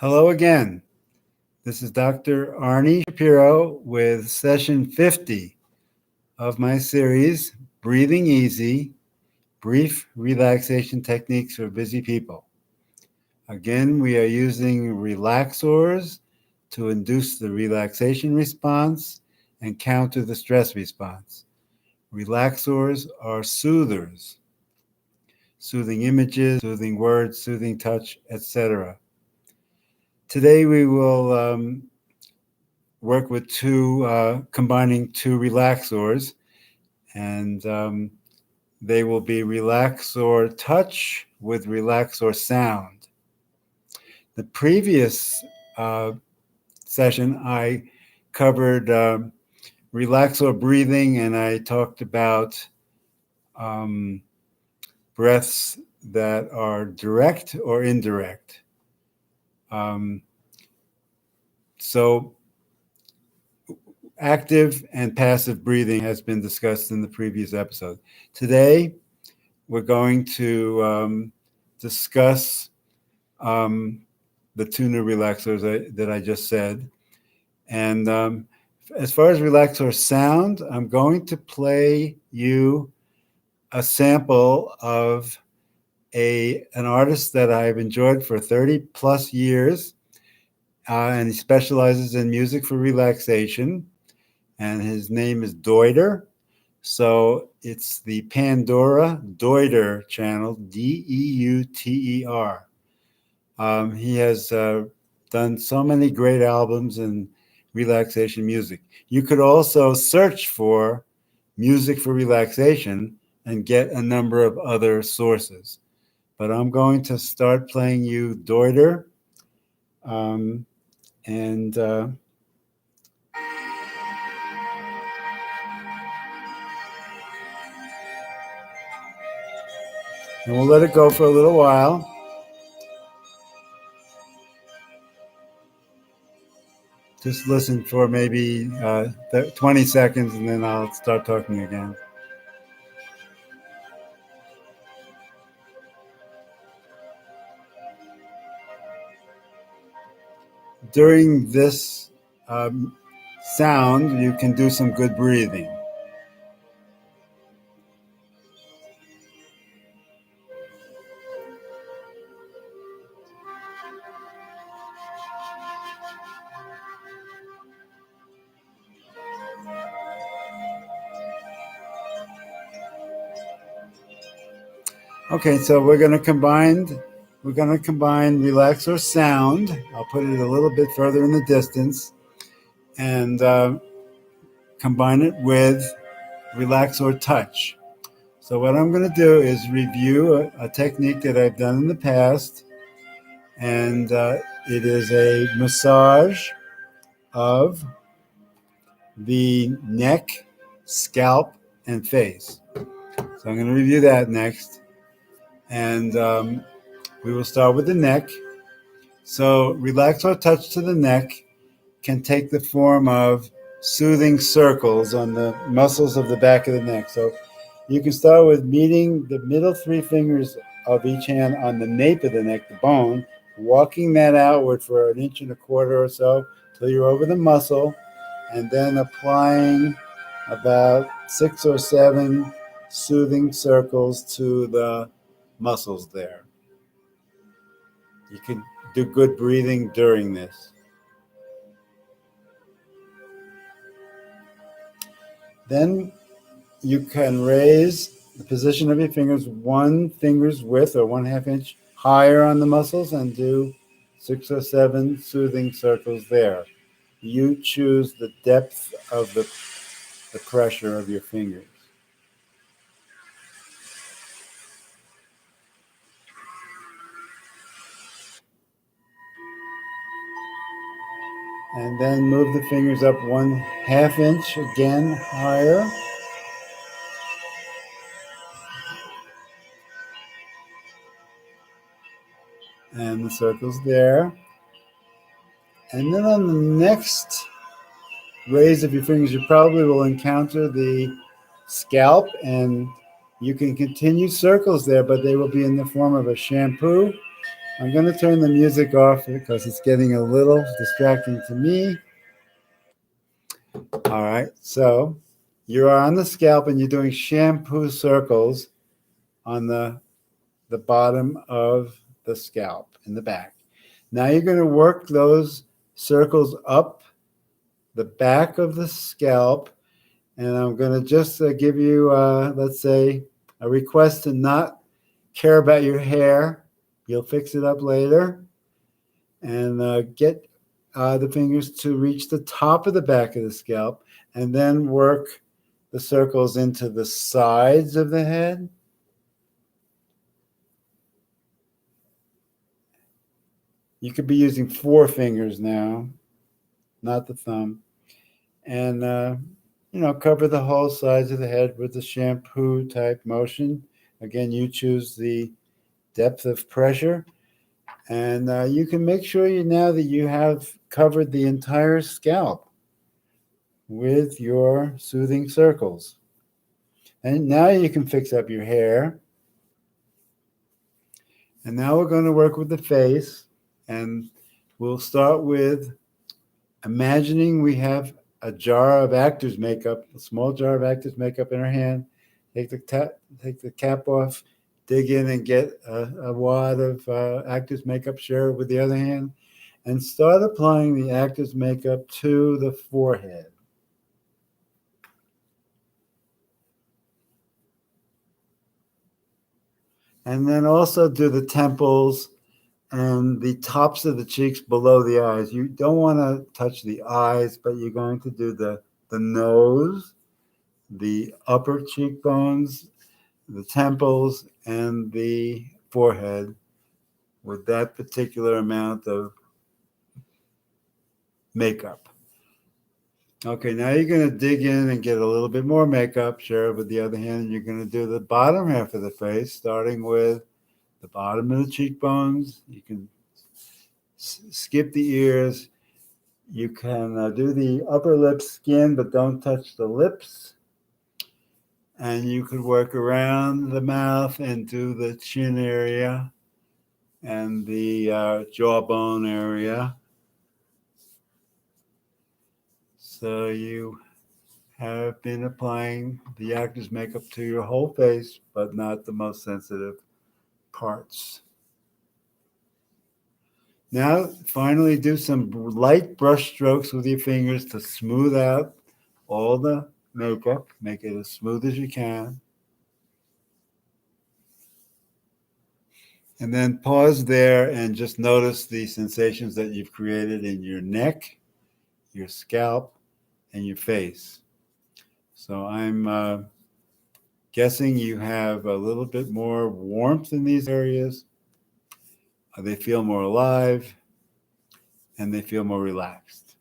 Hello again. This is Dr. Arnie Shapiro with session 50 of my series, Breathing Easy, Brief Relaxation Techniques for Busy People. Again, we are using relaxors to induce the relaxation response and counter the stress response. Relaxors are soothers, soothing images, soothing words, soothing touch, etc. Today we will work with combining two relaxors, and they will be Relaxor Touch with Relaxor Sound. The previous session, I covered Relaxor breathing, and I talked about breaths that are direct or indirect. So active and passive breathing has been discussed in the previous episode. Today, we're going to discuss the two new relaxors that I just said. And as far as relaxor sound, I'm going to play you a sample of an artist that I've enjoyed for 30 plus years, and he specializes in music for relaxation. And his name is Deuter. So it's the Pandora Deuter channel, Deuter. He has done so many great albums in relaxation music. You could also search for music for relaxation and get a number of other sources. But I'm going to start playing you Deuter. And we'll let it go for a little while. Just listen for maybe 20 seconds, and then I'll start talking again. During this sound, you can do some good breathing. Okay, so we're going to combine relaxor sound. I'll put it a little bit further in the distance, and combine it with relaxor touch. So what I'm going to do is review a technique that I've done in the past, and it is a massage of the neck, scalp, and face. So I'm going to review that next. And we will start with the neck. So relaxor touch to the neck can take the form of soothing circles on the muscles of the back of the neck. So you can start with meeting the middle three fingers of each hand on the nape of the neck, the bone, walking that outward for 1.25 inches or so till you're over the muscle, and then applying about 6 or 7 soothing circles to the muscles there. You can do good breathing during this. Then you can raise the position of your fingers 1 finger's width or 1/2 inch higher on the muscles and do 6 or 7 soothing circles there. You choose the depth of the pressure of your fingers. And then move the fingers up 1/2 inch again higher. And the circles there. And then on the next raise of your fingers, you probably will encounter the scalp, and you can continue circles there, but they will be in the form of a shampoo I'm going to turn the music off because it's getting a little distracting to me. All right. So you're on the scalp and you're doing shampoo circles on the bottom of the scalp in the back. Now you're going to work those circles up the back of the scalp. And I'm going to just give you, let's say, a request to not care about your hair. You'll fix it up later. And get the fingers to reach the top of the back of the scalp and then work the circles into the sides of the head. You could be using 4 fingers now, not the thumb. And, cover the whole sides of the head with the shampoo type motion. Again, you choose the depth of pressure. And you can make sure now that you have covered the entire scalp with your soothing circles. And now you can fix up your hair. And now we're going to work with the face. And we'll start with imagining we have a jar of actor's makeup, a small jar of actor's makeup in our hand. Take the cap off, dig in and get a wad of actor's makeup, share it with the other hand, and start applying the actor's makeup to the forehead. And then also do the temples and the tops of the cheeks below the eyes. You don't want to touch the eyes, but you're going to do the nose, the upper cheekbones, the temples, and the forehead with that particular amount of makeup. Okay, now you're going to dig in and get a little bit more makeup, share it with the other hand, and you're going to do the bottom half of the face, starting with the bottom of the cheekbones. You can skip the ears. You can do the upper lip skin, but don't touch the lips. And you could work around the mouth and do the chin area and the jawbone area. So you have been applying the actor's makeup to your whole face, but not the most sensitive parts. Now, finally, do some light brush strokes with your fingers to smooth out all the makeup. Make it as smooth as you can. And then pause there and just notice the sensations that you've created in your neck, your scalp, and your face. So I'm guessing you have a little bit more warmth in these areas. They feel more alive and they feel more relaxed.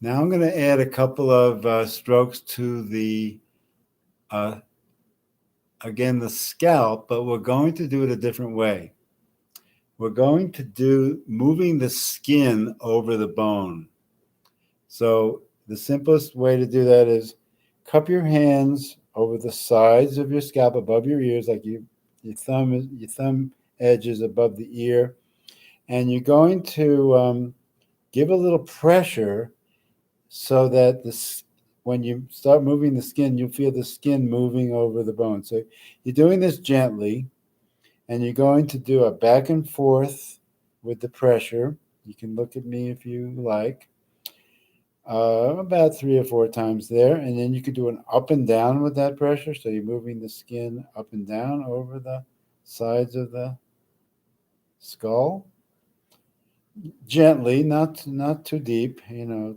Now I'm going to add a couple of strokes to again, the scalp, but we're going to do it a different way. We're going to do moving the skin over the bone. So the simplest way to do that is cup your hands over the sides of your scalp above your ears, like your thumb edge is above the ear, and you're going to give a little pressure so that when you start moving the skin, you'll feel the skin moving over the bone. So you're doing this gently, and you're going to do a back and forth with the pressure. You can look at me if you like. About 3 or 4 times there, and then you could do an up and down with that pressure. So you're moving the skin up and down over the sides of the skull, gently, not too deep.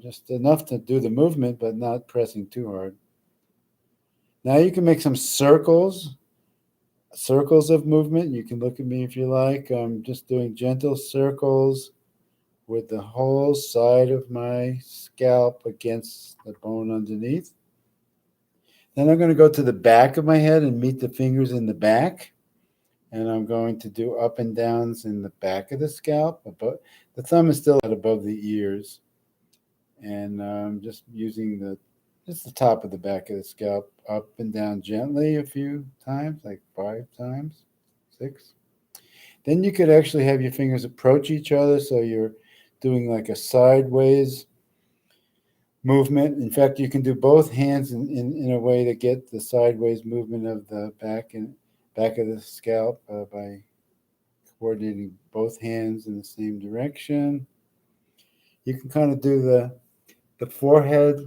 Just enough to do the movement, but not pressing too hard. Now you can make some circles of movement. You can look at me if you like. I'm just doing gentle circles with the whole side of my scalp against the bone underneath. Then I'm going to go to the back of my head and meet the fingers in the back. And I'm going to do up and downs in the back of the scalp. But the thumb is still above the ears. And I'm just using just the top of the back of the scalp, up and down gently a few times, like 5 times, 6. Then you could actually have your fingers approach each other, so you're doing like a sideways movement. In fact, you can do both hands in a way to get the sideways movement of the back of the scalp by coordinating both hands in the same direction. You can kind of do the forehead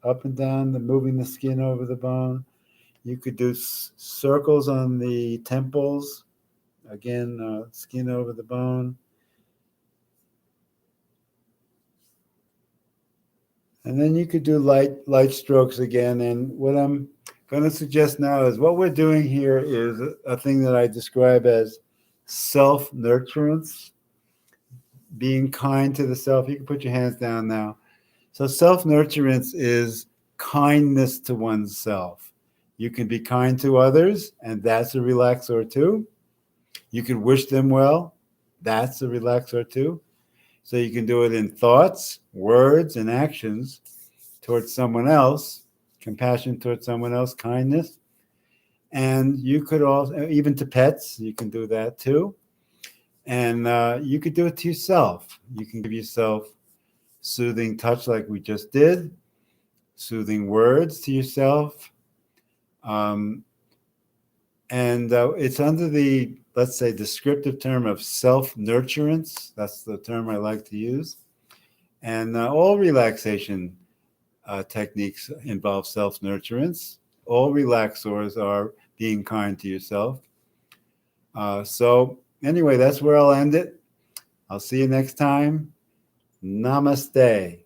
up and down, moving the skin over the bone. You could do circles on the temples, again, skin over the bone. And then you could do light strokes again. And what I'm going to suggest now is what we're doing here is a thing that I describe as self-nurturance, being kind to the self. You can put your hands down now. So self-nurturance is kindness to oneself. You can be kind to others, and that's a relaxor too. You can wish them well. That's a relaxor too. So you can do it in thoughts, words, and actions towards someone else, compassion towards someone else, kindness. And you could also, even to pets, you can do that too. And you could do it to yourself. You can give yourself soothing touch like we just did, soothing words to yourself. And it's under the, let's say, descriptive term of self-nurturance. That's the term I like to use. And all relaxation techniques involve self-nurturance. All relaxors are being kind to yourself. So anyway, that's where I'll end it. I'll see you next time. Namaste.